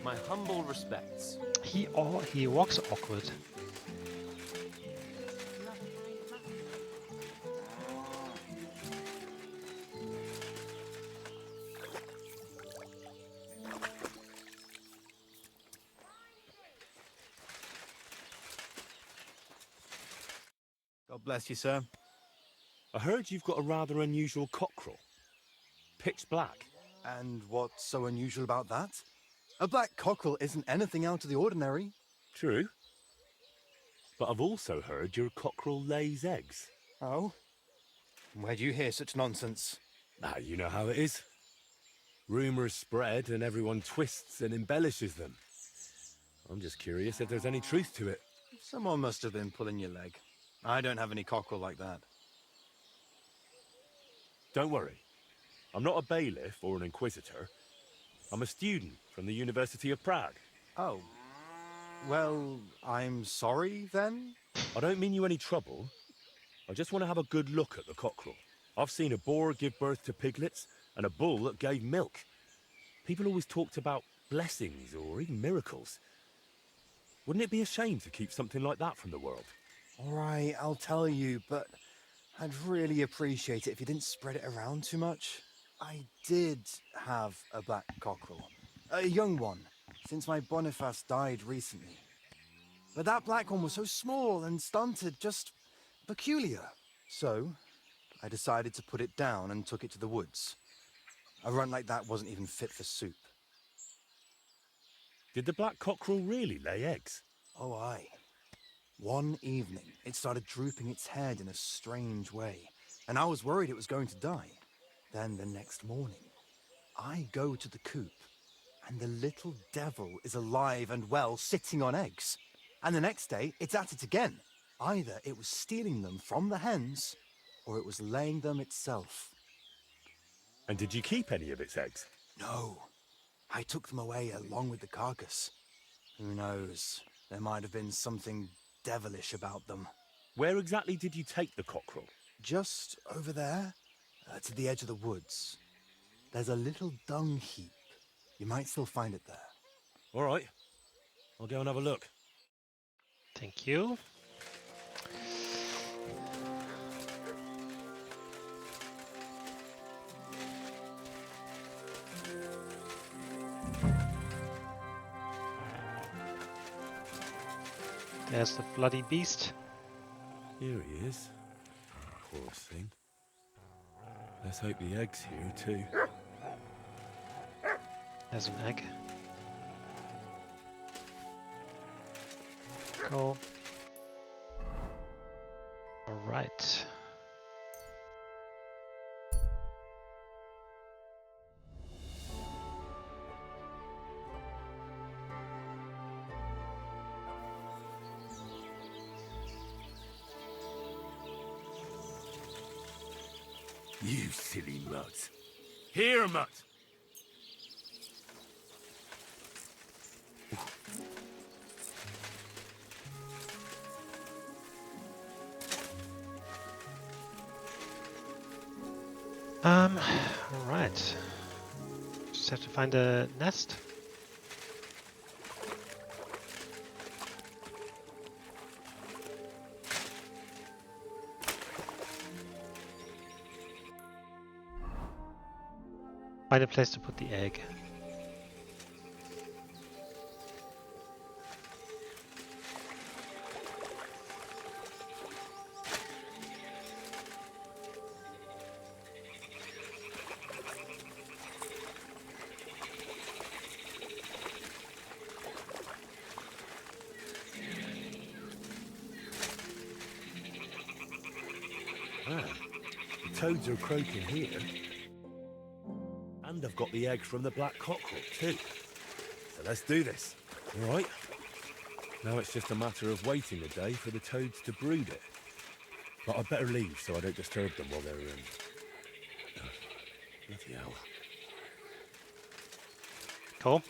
My humble respects. He walks awkward. God bless you, sir. I heard you've got a rather unusual cockerel. Pitch black. And what's so unusual about that? A black cockerel isn't anything out of the ordinary. True. But I've also heard your cockerel lays eggs. Oh? Where'd you hear such nonsense? Ah, you know how it is. Rumours spread and everyone twists and embellishes them. I'm just curious if there's any truth to it. Someone must have been pulling your leg. I don't have any cockerel like that. Don't worry. I'm not a bailiff or an inquisitor. I'm a student from the University of Prague. Oh. Well, I'm sorry, then? I don't mean you any trouble. I just want to have a good look at the cockerel. I've seen a boar give birth to piglets and a bull that gave milk. People always talked about blessings or even miracles. Wouldn't it be a shame to keep something like that from the world? All right, I'll tell you, but I'd really appreciate it if you didn't spread it around too much. I did have a black cockerel. A young one, since my Boniface died recently. But that black one was so small and stunted, just peculiar. So, I decided to put it down and took it to the woods. A runt like that wasn't even fit for soup. Did the black cockerel really lay eggs? Oh, aye. One evening, it started drooping its head in a strange way, and I was worried it was going to die. Then the next morning, I go to the coop, and the little devil is alive and well, sitting on eggs. And the next day, it's at it again. Either it was stealing them from the hens, or it was laying them itself. And did you keep any of its eggs? No, I took them away along with the carcass. Who knows, there might have been something devilish about them. Where exactly did you take the cockerel? Just over there, to the edge of the woods. There's a little dung heap. You might still find it there. All right. I'll go and have a look. Thank you. There's the bloody beast. Here he is. Poor thing. Let's hope the egg's here too. There's an egg. Cool. Alright. You silly mutt. Here, mutt! Alright. Just have to find a nest. Find a place to put the egg. Ah, the toads are croaking here. And I've got the egg from the black cockerel too. So let's do this. All right. Now it's just a matter of waiting a day for the toads to brood it. But I'd better leave so I don't disturb them while they're in. Oh, bloody hell. Cool.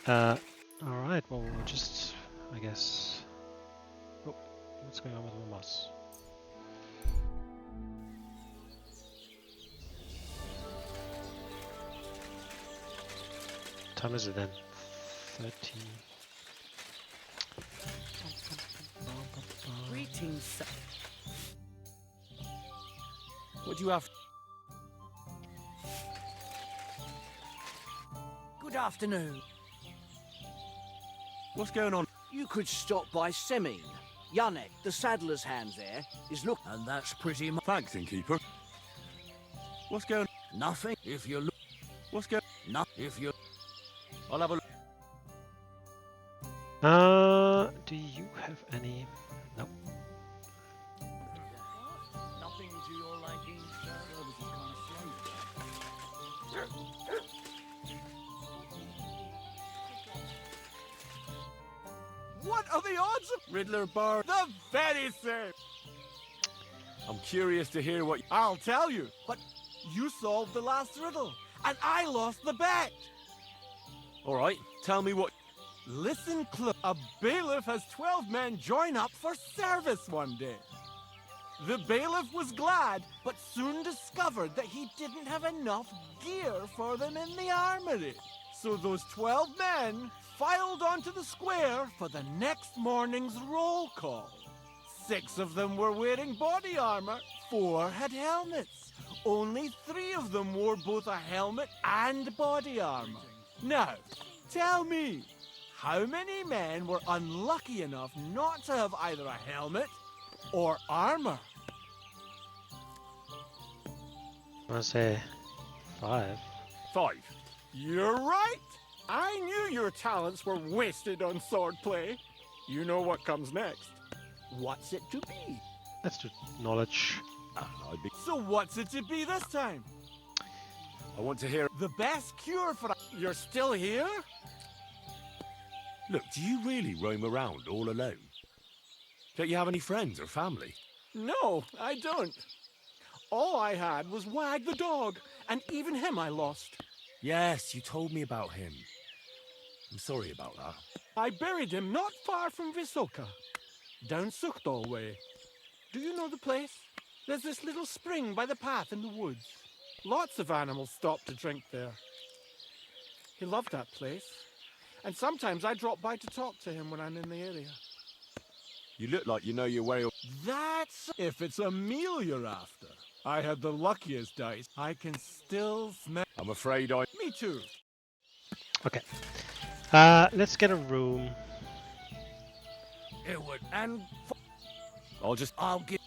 Alright, well, we'll just, I guess... Oh, what's going on with my mouse? What time is it then? 30. Greetings, sir. What do you have? Good afternoon. What's going on? You could stop by Semin. Yannick, the saddler's hand there, is look, and that's pretty much Thanks, innkeeper. What's going nothing. If you look, What's going if you I'll have a look. Do you have any? No. nothing to your liking, sir. Service is kind of slow. What are the odds of Riddler Bar? The very same. I'm curious to hear what I'll tell you, but you solved the last riddle, and I lost the bet. All right, tell me what. Listen close. A bailiff has 12 men join up for service one day. The bailiff was glad, but soon discovered that he didn't have enough gear for them in the armory. So those 12 men filed onto the square for the next morning's roll call. 6 of them were wearing body armor, 4 had helmets. Only 3 of them wore both a helmet and body armor. Now, tell me, how many men were unlucky enough not to have either a helmet or armor? I want to say 5. 5. You're right! I knew your talents were wasted on swordplay. You know what comes next. What's it to be? Let's do knowledge. So what's it to be this time? I want to hear. The best cure for... You're still here? Look, do you really roam around all alone? Don't you have any friends or family? No, I don't. All I had was Wag the dog, and even him I lost. Yes, you told me about him. I'm sorry about that. I buried him not far from Visoka, down Suchdal way. Do you know the place? There's this little spring by the path in the woods. Lots of animals stop to drink there. He loved that place, and sometimes I drop by to talk to him when I'm in the area. You look like you know your way. That's if it's a meal you're after. I had the luckiest dice. I can still smell... I'm afraid I. Me too. Okay. Let's get a room. It would, and I'll give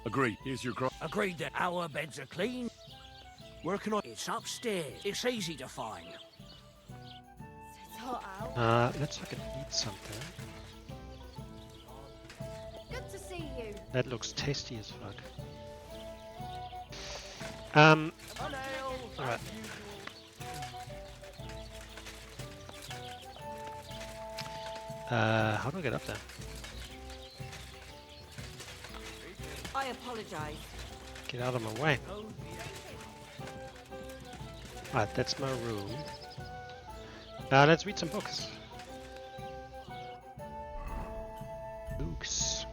agree. Here's your crop. agreed that our beds are clean. Where can I? It's upstairs. It's easy to find. It's hot out. Let's fucking eat something. Good to see you. That looks tasty as fuck. Alright. How do I get up there? I apologize. Get out of my way. Alright, that's my room. Let's read some books. Books.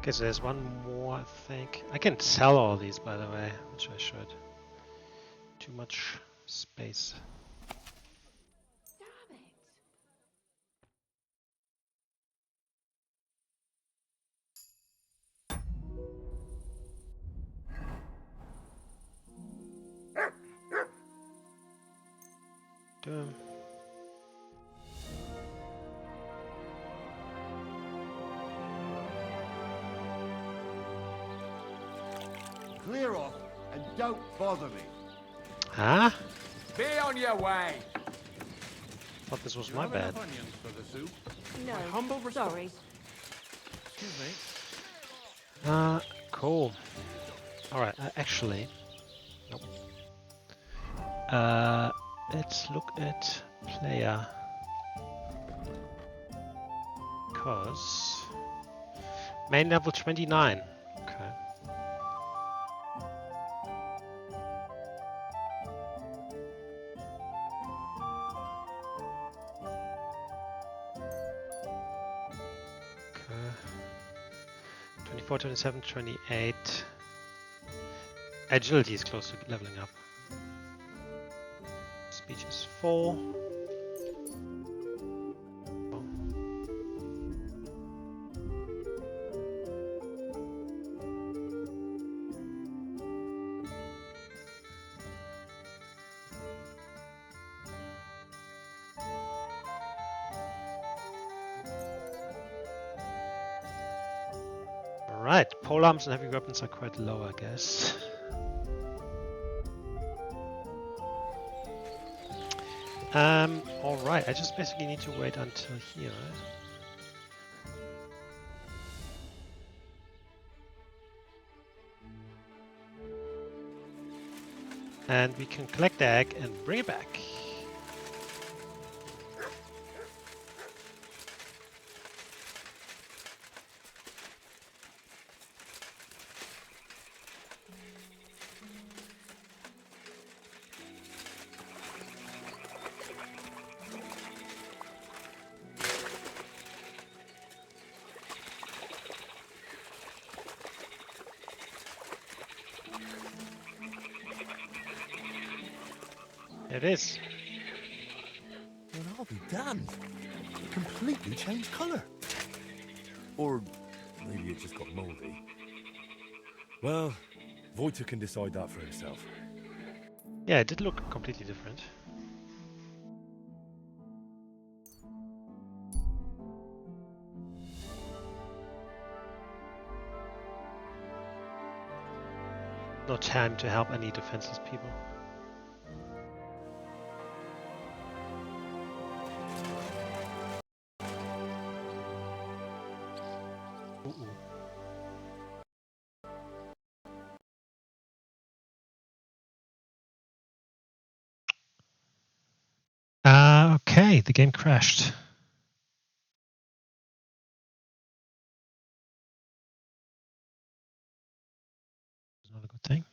Okay, so there's one more, I think. I can sell all these, by the way, which I should. Too much space. Damn it. Damn. Clear off and don't bother me. Huh? Be on your way. Thought this was my bad. Onions for the soup. No, humble sorry. Excuse me. Cool. Alright, actually... Nope. Let's look at player. Because... Main level 29. Okay. Okay. 24, 27, 28. Agility is close to leveling up. Speech is 4. Alright, polearms and heavy weapons are quite low, I guess. Alright, I just basically need to wait until here. And we can collect the egg and bring it back. It is. Well, I'll be damned. It completely changed colour. Or maybe it just got mouldy. Well, Voyta can decide that for himself. Yeah, it did look completely different. No time to help any defenseless people. Okay, the game crashed. It's not a good thing.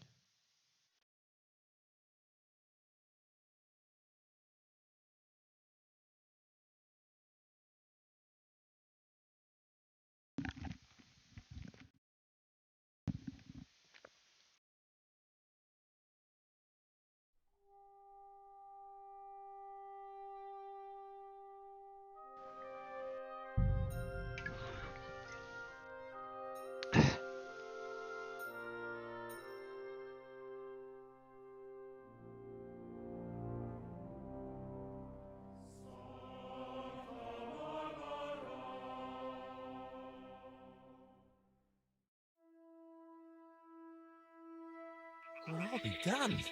Well, I'll be damned.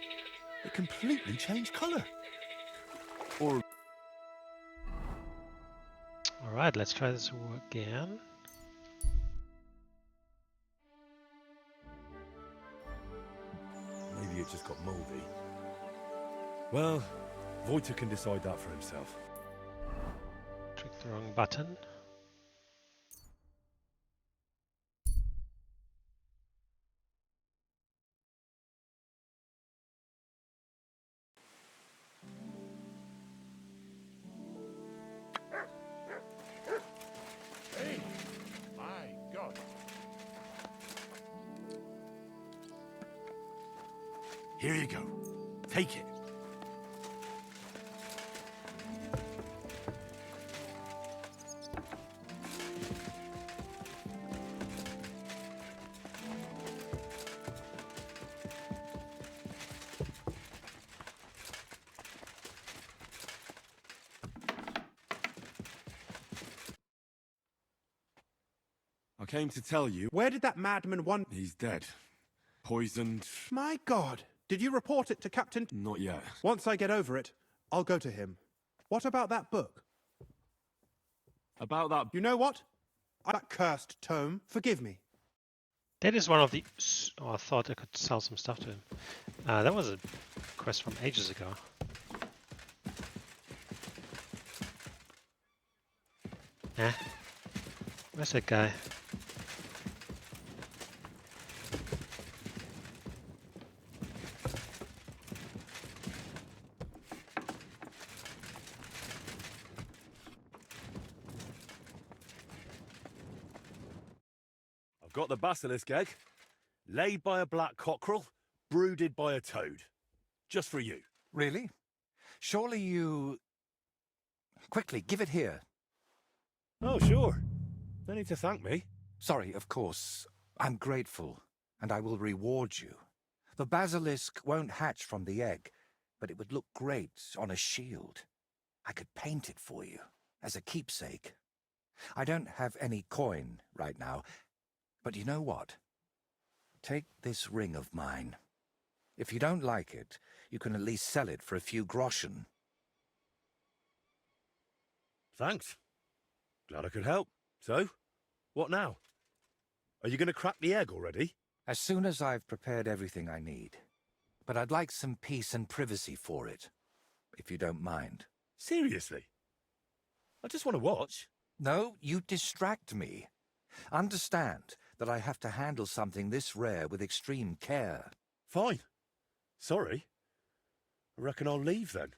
It completely changed colour. Or... Alright, let's try this again. Maybe it just got mouldy. Well, Voyta can decide that for himself. Click the wrong button. Hey, my God. Here you go. Take it. I came to tell you, Where did that madman want? he's dead. Poisoned. My God. Did you report it to Captain? Not yet. Once I get over it, I'll go to him. What about that book? About that. You know what? That cursed tome. Forgive me. That is one of the... Oh, I thought I could sell some stuff to him. That was a quest from ages ago. Eh? Where's that guy? I've got the basilisk egg, laid by a black cockerel, brooded by a toad. Just for you. Really? Surely you... Quickly, give it here. Oh, sure. No need to thank me. Sorry, of course. I'm grateful, and I will reward you. The basilisk won't hatch from the egg, but it would look great on a shield. I could paint it for you, as a keepsake. I don't have any coin right now, but you know what? Take this ring of mine. If you don't like it, you can at least sell it for a few groschen. Thanks. Glad I could help. So, what now? Are you going to crack the egg already? As soon as I've prepared everything I need. But I'd like some peace and privacy for it, if you don't mind. Seriously? I just want to watch. No, you distract me. Understand that I have to handle something this rare with extreme care. Fine. Sorry. I reckon I'll leave then.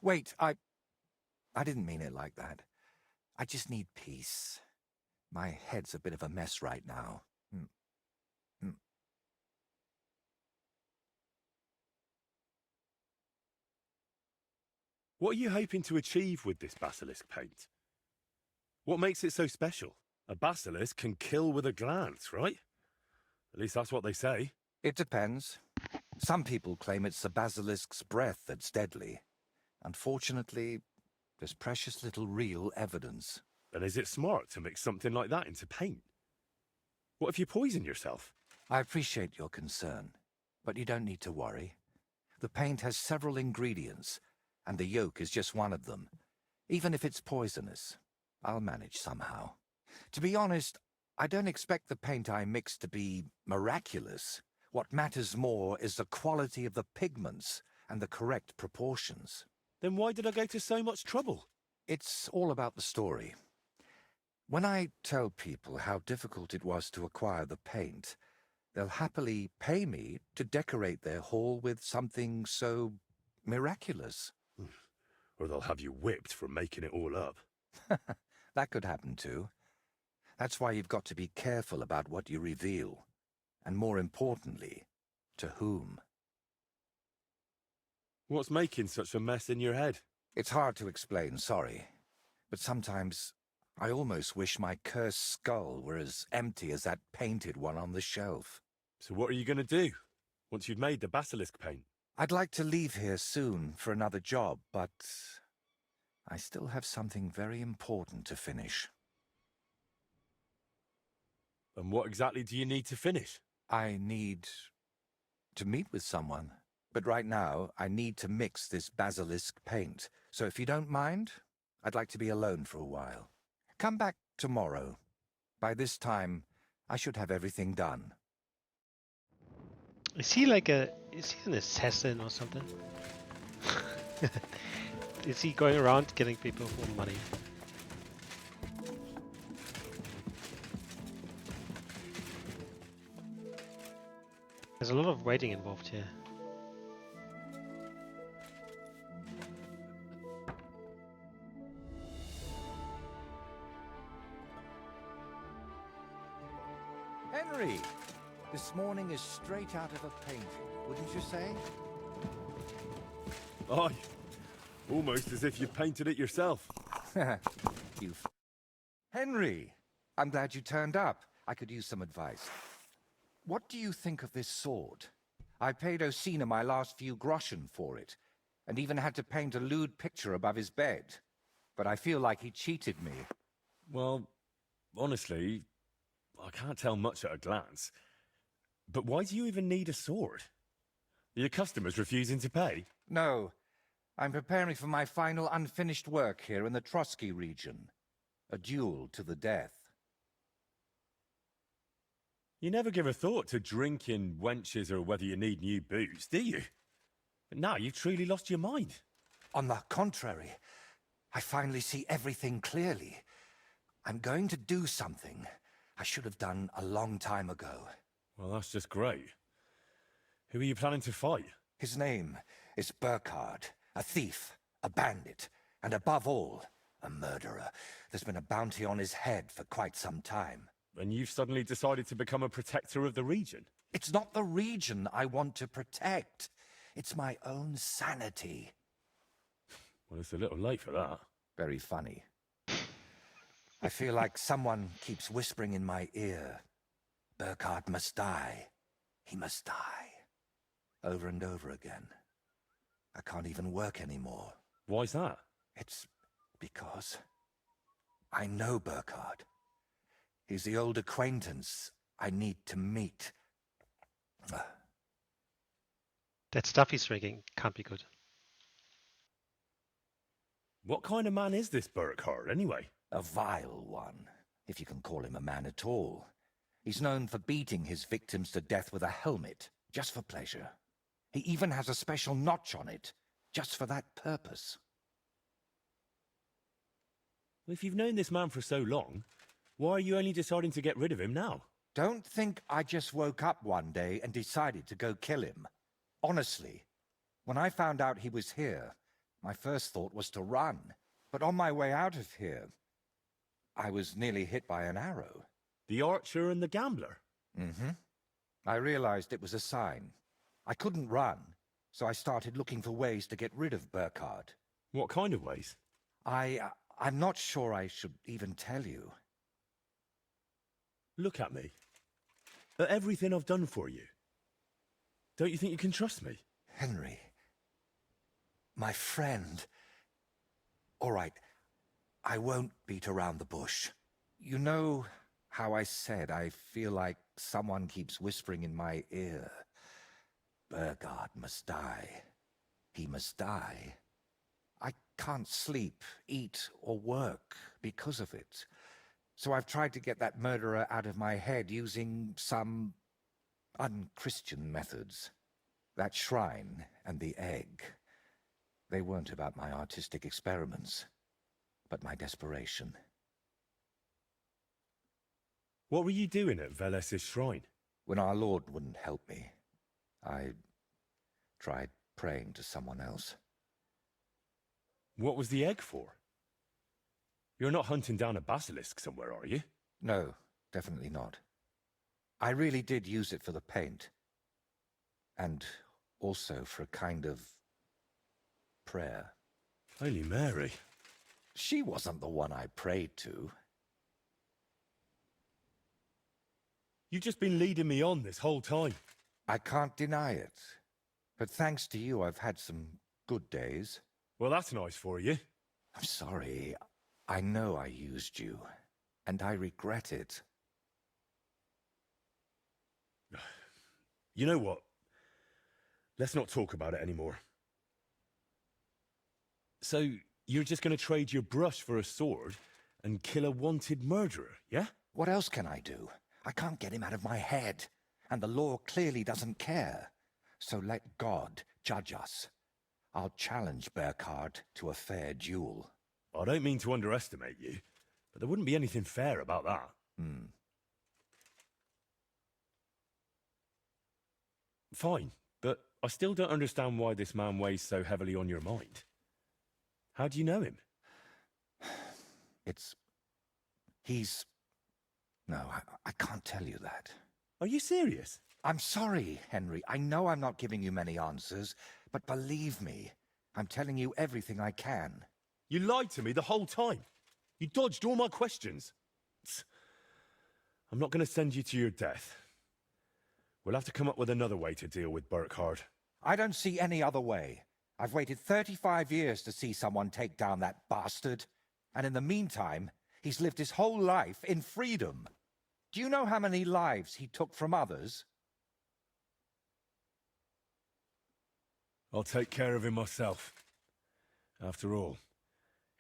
Wait, I didn't mean it like that. I just need peace. My head's a bit of a mess right now. What are you hoping to achieve with this basilisk paint? What makes it so special? A basilisk can kill with a glance, right? At least that's what they say. It depends. Some people claim it's the basilisk's breath that's deadly. Unfortunately, there's precious little real evidence. Then is it smart to mix something like that into paint? What if you poison yourself? I appreciate your concern, but you don't need to worry. The paint has several ingredients, and the yolk is just one of them. Even if it's poisonous, I'll manage somehow. To be honest, I don't expect the paint I mix to be miraculous. What matters more is the quality of the pigments and the correct proportions. Then why did I go to so much trouble? It's all about the story. When I tell people how difficult it was to acquire the paint, they'll happily pay me to decorate their hall with something so miraculous. Or they'll have you whipped for making it all up. That could happen too. That's why you've got to be careful about what you reveal. And more importantly, to whom. What's making such a mess in your head? It's hard to explain, sorry. But sometimes I almost wish my cursed skull were as empty as that painted one on the shelf. So what are you going to do, once you've made the basilisk paint? I'd like to leave here soon for another job, but I still have something very important to finish. And what exactly do you need to finish? I need to meet with someone. But right now, I need to mix this basilisk paint. So if you don't mind, I'd like to be alone for a while. Come back tomorrow. By this time, I should have everything done. Is he an assassin or something? Is he going around getting people for money? There's a lot of waiting involved here. Henry! This morning is straight out of a painting, wouldn't you say? Aye. Almost as if you painted it yourself. Henry! I'm glad you turned up. I could use some advice. What do you think of this sword? I paid Osina my last few groschen for it, and even had to paint a lewd picture above his bed. But I feel like he cheated me. Well, honestly, I can't tell much at a glance. But why do you even need a sword? Are your customers refusing to pay? No. I'm preparing for my final unfinished work here in the Trotsky region. A duel to the death. You never give a thought to drinking, wenches, or whether you need new boots, do you? But now you've truly lost your mind. On the contrary, I finally see everything clearly. I'm going to do something I should have done a long time ago. Well, that's just great. Who are you planning to fight? His name is Burkhard, a thief, a bandit, and above all, a murderer. There's been a bounty on his head for quite some time. And you've suddenly decided to become a protector of the region? It's not the region I want to protect. It's my own sanity. Well, it's a little late for that. Very funny. I feel like someone keeps whispering in my ear, Burkhard must die. He must die. Over and over again. I can't even work anymore. Why's that? It's because I know Burkhard. He's the old acquaintance I need to meet. That stuff he's drinking can't be good. What kind of man is this Burkhard, anyway? A vile one, if you can call him a man at all. He's known for beating his victims to death with a helmet, just for pleasure. He even has a special notch on it, just for that purpose. Well, if you've known this man for so long, why are you only deciding to get rid of him now? Don't think I just woke up one day and decided to go kill him. Honestly, when I found out he was here, my first thought was to run. But on my way out of here, I was nearly hit by an arrow. The archer and the gambler? Mm-hmm. I realized it was a sign. I couldn't run, so I started looking for ways to get rid of Burkhard. What kind of ways? I'm not sure I should even tell you. Look at me. At everything I've done for you. Don't you think you can trust me? Henry. My friend. All right, I won't beat around the bush. You know how I said I feel like someone keeps whispering in my ear. Burkhard must die. He must die. I can't sleep, eat, or work because of it. So I've tried to get that murderer out of my head using some unchristian methods. That shrine and the egg. They weren't about my artistic experiments, but my desperation. What were you doing at Veles's shrine? When our Lord wouldn't help me, I tried praying to someone else. What was the egg for? You're not hunting down a basilisk somewhere, are you? No, definitely not. I really did use it for the paint. And also for a kind of prayer. Holy Mary. She wasn't the one I prayed to. You've just been leading me on this whole time. I can't deny it. But thanks to you, I've had some good days. Well, that's nice for you. I'm sorry. I know I used you. And I regret it. You know what? Let's not talk about it anymore. So, you're just going to trade your brush for a sword and kill a wanted murderer, yeah? What else can I do? I can't get him out of my head. And the law clearly doesn't care. So let God judge us. I'll challenge Burkhard to a fair duel. I don't mean to underestimate you, but there wouldn't be anything fair about that. Fine, but I still don't understand why this man weighs so heavily on your mind. How do you know him? No, I can't tell you that. Are you serious? I'm sorry, Henry. I know I'm not giving you many answers, but believe me, I'm telling you everything I can. You lied to me the whole time. You dodged all my questions. I'm not going to send you to your death. We'll have to come up with another way to deal with Burkhard. I don't see any other way. I've waited 35 years to see someone take down that bastard. And in the meantime, he's lived his whole life in freedom. Do you know how many lives he took from others? I'll take care of him myself. After all,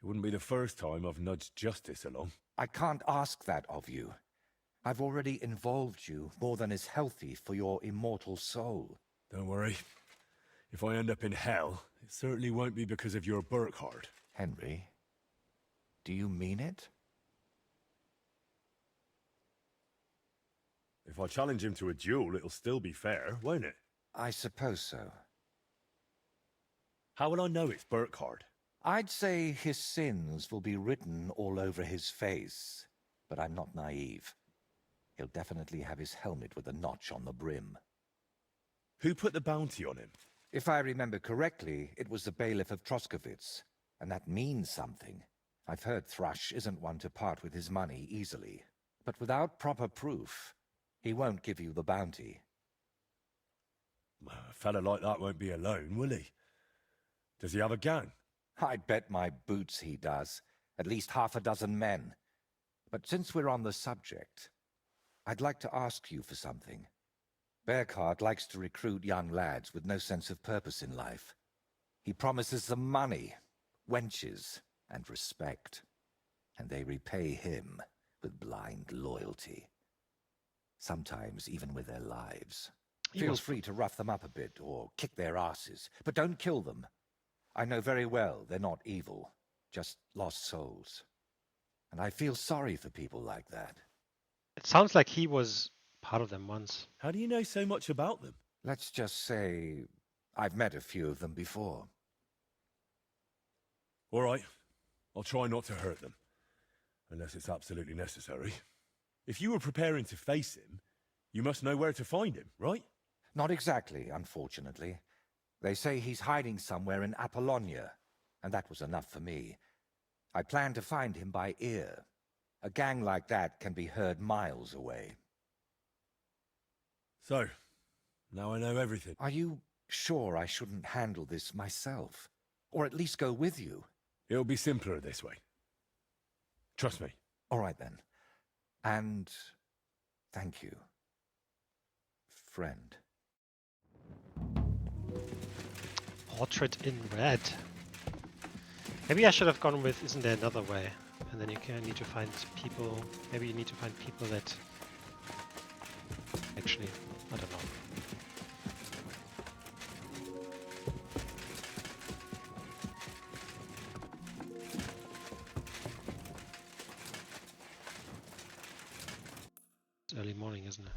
it wouldn't be the first time I've nudged justice along. I can't ask that of you. I've already involved you more than is healthy for your immortal soul. Don't worry. If I end up in hell, it certainly won't be because of your Burkhardt. Henry, do you mean it? If I challenge him to a duel, it'll still be fair, won't it? I suppose so. How will I know it's Burkhardt? I'd say his sins will be written all over his face, but I'm not naive. He'll definitely have his helmet with a notch on the brim. Who put the bounty on him? If I remember correctly, it was the bailiff of Troskowitz, and that means something. I've heard Thrush isn't one to part with his money easily, but without proper proof, he won't give you the bounty. A fella like that won't be alone, will he? Does he have a gang? I'd bet my boots he does. At least half a dozen men. But since we're on the subject, I'd like to ask you for something. Burkhardt likes to recruit young lads with no sense of purpose in life. He promises them money, wenches, and respect. And they repay him with blind loyalty. Sometimes even with their lives. Feel free to rough them up a bit or kick their asses, but don't kill them. I know very well they're not evil, just lost souls. And I feel sorry for people like that. It sounds like he was part of them once. How do you know so much about them? Let's just say I've met a few of them before. All right. I'll try not to hurt them. Unless it's absolutely necessary. If you were preparing to face him, you must know where to find him, right? Not exactly, unfortunately. They say he's hiding somewhere in Apollonia, and that was enough for me. I plan to find him by ear. A gang like that can be heard miles away. So, now I know everything. Are you sure I shouldn't handle this myself? Or at least go with you? It'll be simpler this way. Trust me. All right then. And thank you, friend. Portrait in red. Maybe I should have gone with isn't there another way? And then you need to find people. Maybe you need to find people that actually, I don't know. It's early morning, isn't it?